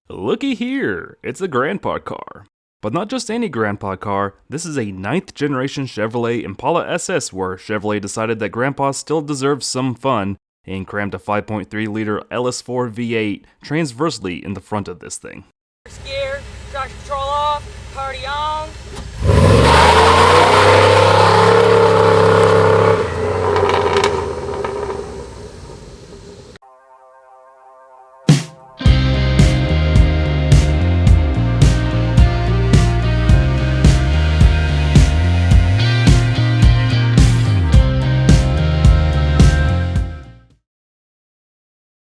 Looky here, it's a grandpa car. But not just any grandpa car, this is a 9th generation Chevrolet Impala SS where Chevrolet decided that grandpa still deserves some fun and crammed a 5.3 liter LS4 V8 transversely in the front of this thing. Scared, traction control off, party on.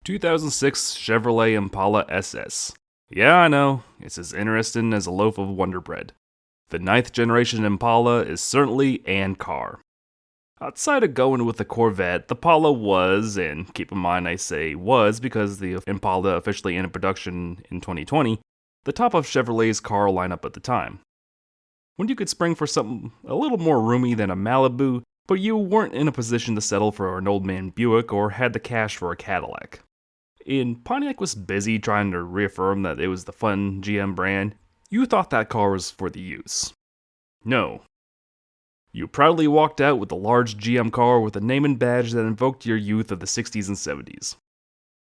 2006 Chevrolet Impala SS. Yeah, I know, it's as interesting as a loaf of Wonder Bread. The 9th generation Impala is certainly an car. Outside of going with the Corvette, the Impala was, and keep in mind I say was because the Impala officially entered production in 2020, the top of Chevrolet's car lineup at the time. When you could spring for something a little more roomy than a Malibu, but you weren't in a position to settle for an old man Buick or had the cash for a Cadillac. And Pontiac was busy trying to reaffirm that it was the fun GM brand, you thought that car was for the use. No. You proudly walked out with a large GM car with a name and badge that invoked your youth of the 60s and 70s.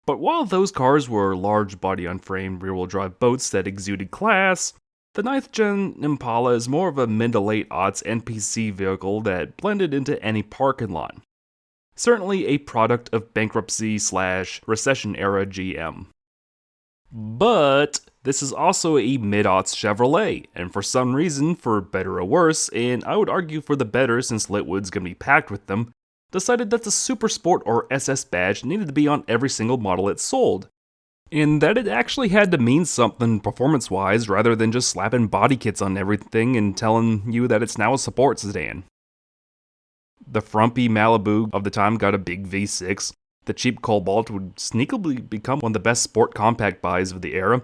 But while those cars were large body-on-frame rear-wheel drive boats that exuded class, the 9th gen Impala is more of a mid to late aughts NPC vehicle that blended into any parking lot. Certainly a product of bankruptcy/recession era GM. But this is also a mid-aughts Chevrolet, and for some reason, for better or worse, and I would argue for the better since Litwood's gonna be packed with them, decided that the Super Sport or SS badge needed to be on every single model it sold. And that it actually had to mean something performance-wise rather than just slapping body kits on everything and telling you that it's now a support sedan. The frumpy Malibu of the time got a big V6, the cheap Cobalt would sneakily become one of the best sport compact buys of the era,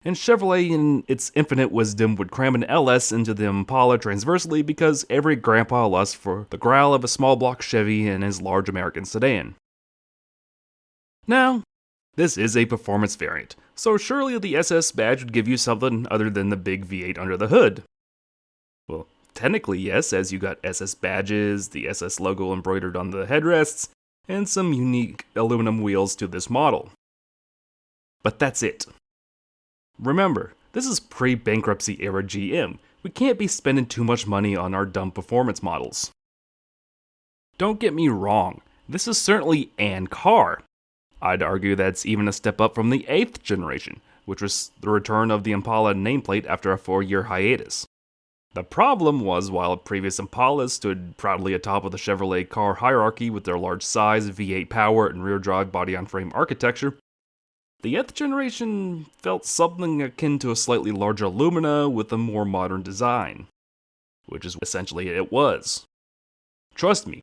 and Chevrolet in its infinite wisdom would cram an LS into the Impala transversely because every grandpa lusts for the growl of a small block Chevy in his large American sedan. Now, this is a performance variant, so surely the SS badge would give you something other than the big V8 under the hood. Well, technically yes, as you got SS badges, the SS logo embroidered on the headrests, and some unique aluminum wheels to this model. But that's it. Remember, this is pre-bankruptcy era GM. We can't be spending too much money on our dumb performance models. Don't get me wrong, this is certainly an car. I'd argue that's even a step up from the 8th generation, which was the return of the Impala nameplate after a 4-year hiatus. The problem was, while previous Impalas stood proudly atop of the Chevrolet car hierarchy with their large size, V8 power, and rear-drive body-on-frame architecture, the 8th generation felt something akin to a slightly larger Lumina with a more modern design. Which is essentially it was. Trust me,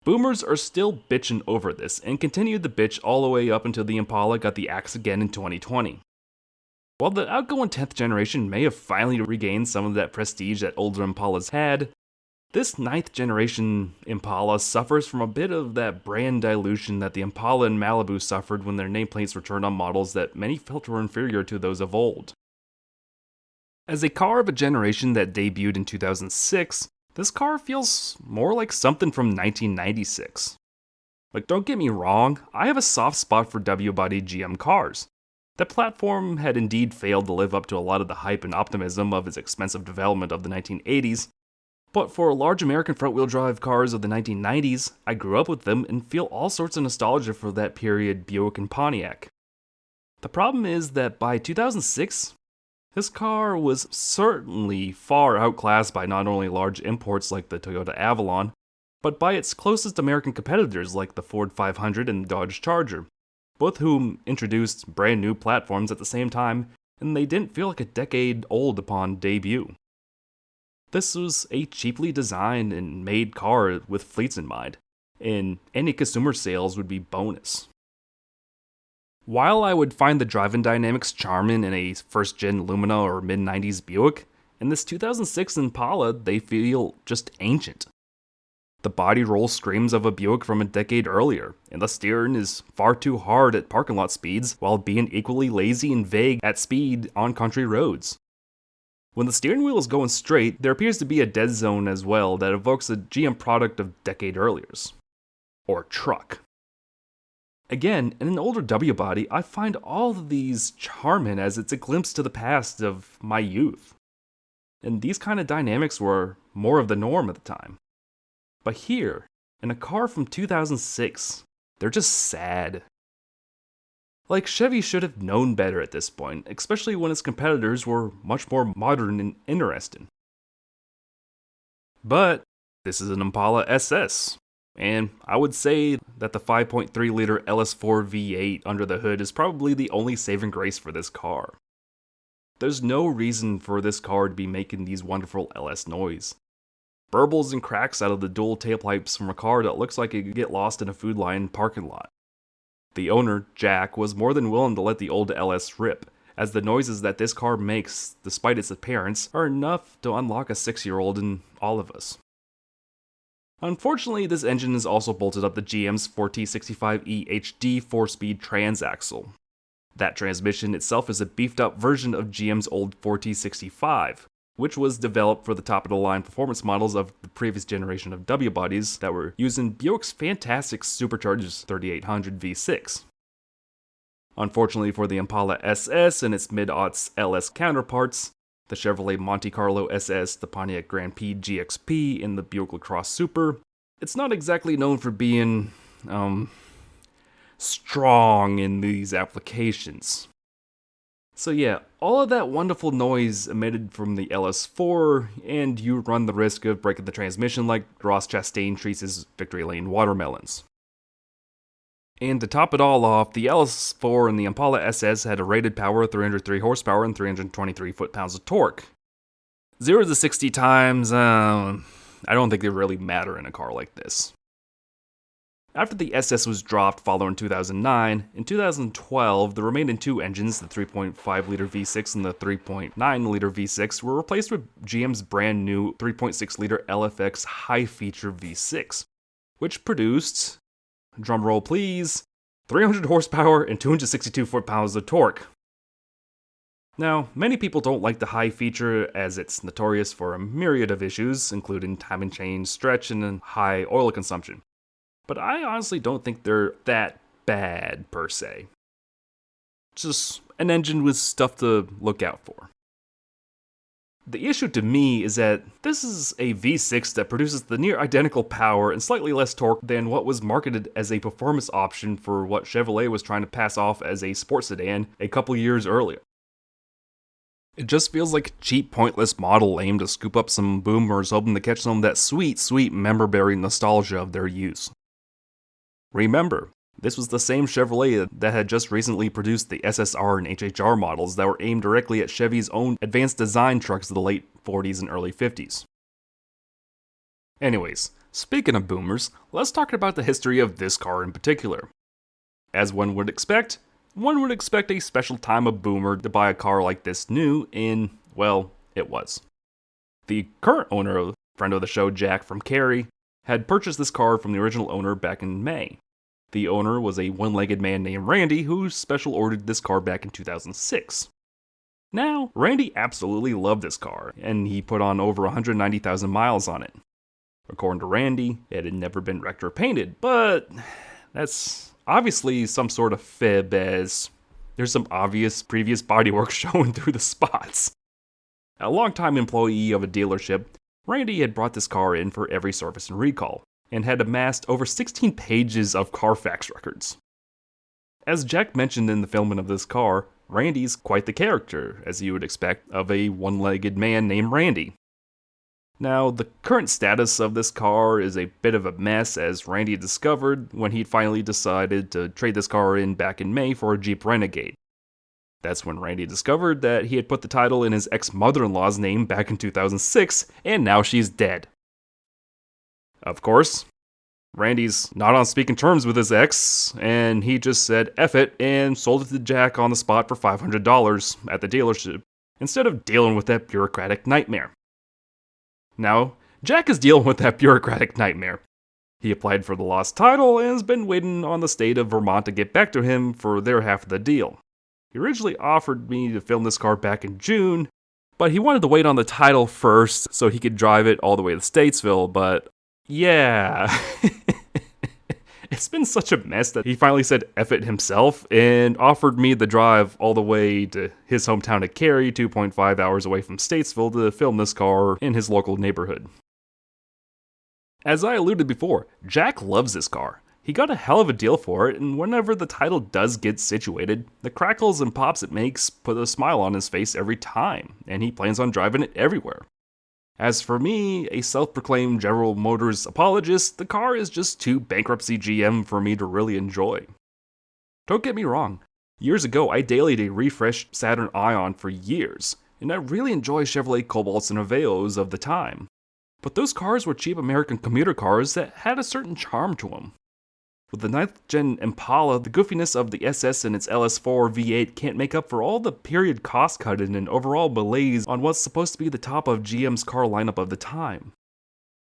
boomers are still bitching over this, and continued to bitch all the way up until the Impala got the axe again in 2020. While the outgoing 10th generation may have finally regained some of that prestige that older Impalas had, this 9th generation Impala suffers from a bit of that brand dilution that the Impala and Malibu suffered when their nameplates returned on models that many felt were inferior to those of old. As a car of a generation that debuted in 2006, this car feels more like something from 1996. Like, don't get me wrong, I have a soft spot for W-body GM cars. The platform had indeed failed to live up to a lot of the hype and optimism of its expensive development of the 1980s, but for large American front-wheel drive cars of the 1990s, I grew up with them and feel all sorts of nostalgia for that period Buick and Pontiac. The problem is that by 2006, this car was certainly far outclassed by not only large imports like the Toyota Avalon, but by its closest American competitors like the Ford 500 and Dodge Charger, both whom introduced brand new platforms at the same time, and they didn't feel like a decade old upon debut. This was a cheaply designed and made car with fleets in mind, and any consumer sales would be bonus. While I would find the driving dynamics charming in a first-gen Lumina or mid-90s Buick, in this 2006 Impala they feel just ancient. The body roll screams of a Buick from a decade earlier, and the steering is far too hard at parking lot speeds while being equally lazy and vague at speed on country roads. When the steering wheel is going straight, there appears to be a dead zone as well that evokes a GM product of decade earlier's. Or truck. Again, in an older W body, I find all of these charming as it's a glimpse to the past of my youth. And these kind of dynamics were more of the norm at the time. But here, in a car from 2006, they're just sad. Like, Chevy should have known better at this point, especially when its competitors were much more modern and interesting. But this is an Impala SS, and I would say that the 5.3-liter LS4 V8 under the hood is probably the only saving grace for this car. There's no reason for this car to be making these wonderful LS noise. Burbles and cracks out of the dual tailpipes from a car that looks like it could get lost in a Food Lion parking lot. The owner, Jack, was more than willing to let the old LS rip, as the noises that this car makes, despite its appearance, are enough to unlock a 6-year-old in all of us. Unfortunately, this engine is also bolted up to GM's 4T65E HD 4-speed transaxle. That transmission itself is a beefed up version of GM's old 4T65, which was developed for the top-of-the-line performance models of the previous generation of W bodies that were using Buick's fantastic supercharged 3800 V6. Unfortunately for the Impala SS and its mid-aughts LS counterparts, the Chevrolet Monte Carlo SS, the Pontiac Grand Prix GXP, and the Buick LaCrosse Super, it's not exactly known for being, strong in these applications. So yeah, all of that wonderful noise emitted from the LS4, and you run the risk of breaking the transmission like Ross Chastain treats his Victory Lane watermelons. And to top it all off, the LS4 and the Impala SS had a rated power of 303 horsepower and 323 foot-pounds of torque. 0 to 60 times, I don't think they really matter in a car like this. After the SS was dropped following 2009, in 2012, the remaining two engines, the 3.5-liter V6 and the 3.9-liter V6, were replaced with GM's brand new 3.6-liter LFX high-feature V6, which produced, drumroll please, 300 horsepower and 262 foot-pounds of torque. Now, many people don't like the high feature as it's notorious for a myriad of issues, including time and chain stretch and high oil consumption. But I honestly don't think they're that bad, per se. Just an engine with stuff to look out for. The issue to me is that this is a V6 that produces the near identical power and slightly less torque than what was marketed as a performance option for what Chevrolet was trying to pass off as a sports sedan a couple years earlier. It just feels like a cheap, pointless model aimed to scoop up some boomers hoping to catch some of that sweet, sweet member-berry nostalgia of their use. Remember, this was the same Chevrolet that had just recently produced the SSR and HHR models that were aimed directly at Chevy's own advanced design trucks of the late 40s and early 50s. Anyways, speaking of boomers, let's talk about the history of this car in particular. As one would expect a special time of boomer to buy a car like this new, and, well, it was. The current owner, friend of the show Jack from Cary, had purchased this car from the original owner back in May. The owner was a one-legged man named Randy who special ordered this car back in 2006. Now, Randy absolutely loved this car, and he put on over 190,000 miles on it. According to Randy, it had never been wrecked or painted, but that's obviously some sort of fib, as there's some obvious previous bodywork showing through the spots. A longtime employee of a dealership, Randy had brought this car in for every service and recall, and had amassed over 16 pages of Carfax records. As Jack mentioned in the filming of this car, Randy's quite the character, as you would expect of a one-legged man named Randy. Now, the current status of this car is a bit of a mess, as Randy discovered when he'd finally decided to trade this car in back in May for a Jeep Renegade. That's when Randy discovered that he had put the title in his ex-mother-in-law's name back in 2006, and now she's dead. Of course, Randy's not on speaking terms with his ex, and he just said F it and sold it to Jack on the spot for $500 at the dealership, instead of dealing with that bureaucratic nightmare. Now, Jack is dealing with that bureaucratic nightmare, He applied for the lost title and has been waiting on the state of Vermont to get back to him for their half of the deal. He originally offered me to film this car back in June, but he wanted to wait on the title first so he could drive it all the way to Statesville, but yeah. It's been such a mess that he finally said F it himself and offered me the drive all the way to his hometown of Cary, 2.5 hours away from Statesville, to film this car in his local neighborhood. As I alluded before, Jack loves this car. He got a hell of a deal for it, and whenever the title does get situated, the crackles and pops it makes put a smile on his face every time, and he plans on driving it everywhere. As for me, a self-proclaimed General Motors apologist, the car is just too bankruptcy GM for me to really enjoy. Don't get me wrong, years ago I dailied a refreshed Saturn Ion for years, and I really enjoy Chevrolet Cobalts and Aveos of the time. But those cars were cheap American commuter cars that had a certain charm to them. With the 9th gen Impala, the goofiness of the SS and its LS4 V8 can't make up for all the period cost cutting and overall malaise on what's supposed to be the top of GM's car lineup of the time.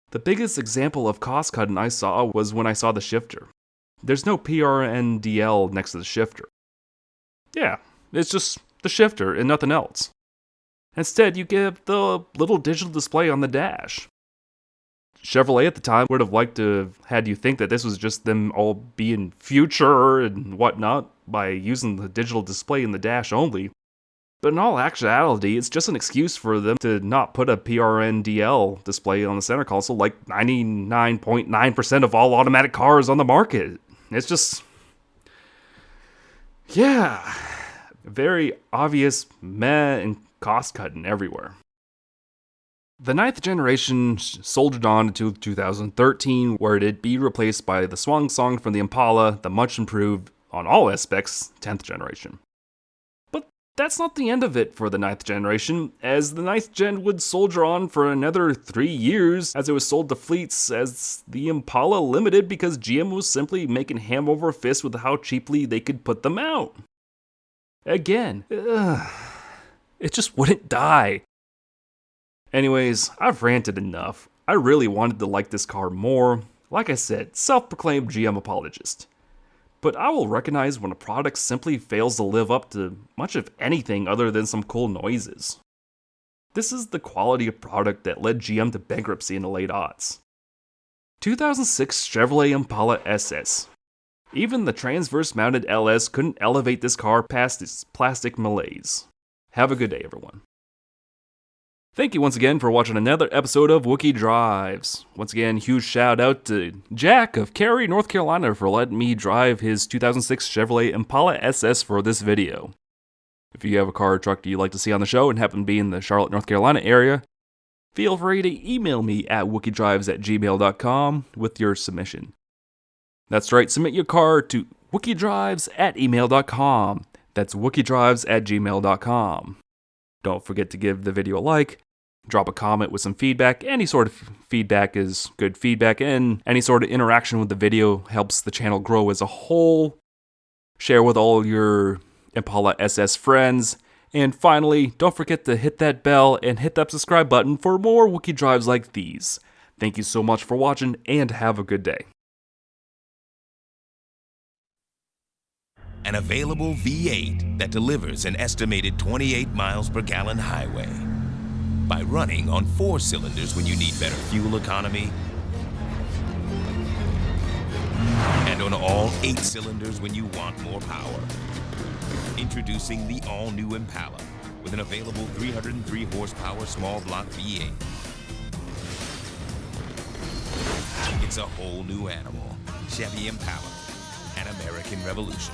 The biggest example of cost cutting I saw was when I saw the shifter. There's no PRNDL next to the shifter. Yeah, it's just the shifter and nothing else. Instead, you get the little digital display on the dash. Chevrolet at the time would have liked to have had you think that this was just them all being future and whatnot by using the digital display in the dash only. But in all actuality, it's just an excuse for them to not put a PRNDL display on the center console like 99.9% of all automatic cars on the market. It's just... yeah. Very obvious meh and cost cutting everywhere. The 9th generation soldiered on until 2013, where it'd be replaced by the swan song from the Impala, the much improved, on all aspects, 10th generation. But that's not the end of it for the 9th generation, as the 9th gen would soldier on for another 3 years as it was sold to fleets as the Impala Limited because GM was simply making hand over fist with how cheaply they could put them out. Again, it just wouldn't die. Anyways, I've ranted enough. I really wanted to like this car more. Like I said, self-proclaimed GM apologist. But I will recognize when a product simply fails to live up to much of anything other than some cool noises. This is the quality of product that led GM to bankruptcy in the late aughts. 2006 Chevrolet Impala SS. Even the transverse-mounted LS couldn't elevate this car past its plastic malaise. Have a good day, everyone. Thank you once again for watching another episode of Wookie Drives. Once again, huge shout out to Jack of Cary, North Carolina for letting me drive his 2006 Chevrolet Impala SS for this video. If you have a car or truck that you'd like to see on the show and happen to be in the Charlotte, North Carolina area, feel free to email me at wookiedrives@gmail.com with your submission. That's right, submit your car to wookiedrives@email.com. That's wookiedrives@gmail.com. Don't forget to give the video a like, drop a comment with some feedback. Any sort of feedback is good feedback, and any sort of interaction with the video helps the channel grow as a whole. Share with all your Impala SS friends. And finally, don't forget to hit that bell and hit that subscribe button for more Wookie Drives like these. Thank you so much for watching, and have a good day. An available V8 that delivers an estimated 28 miles per gallon highway by running on 4 cylinders when you need better fuel economy and on all 8 cylinders when you want more power. Introducing the all-new Impala with an available 303 horsepower small block V8. It's a whole new animal. Chevy Impala, an American revolution.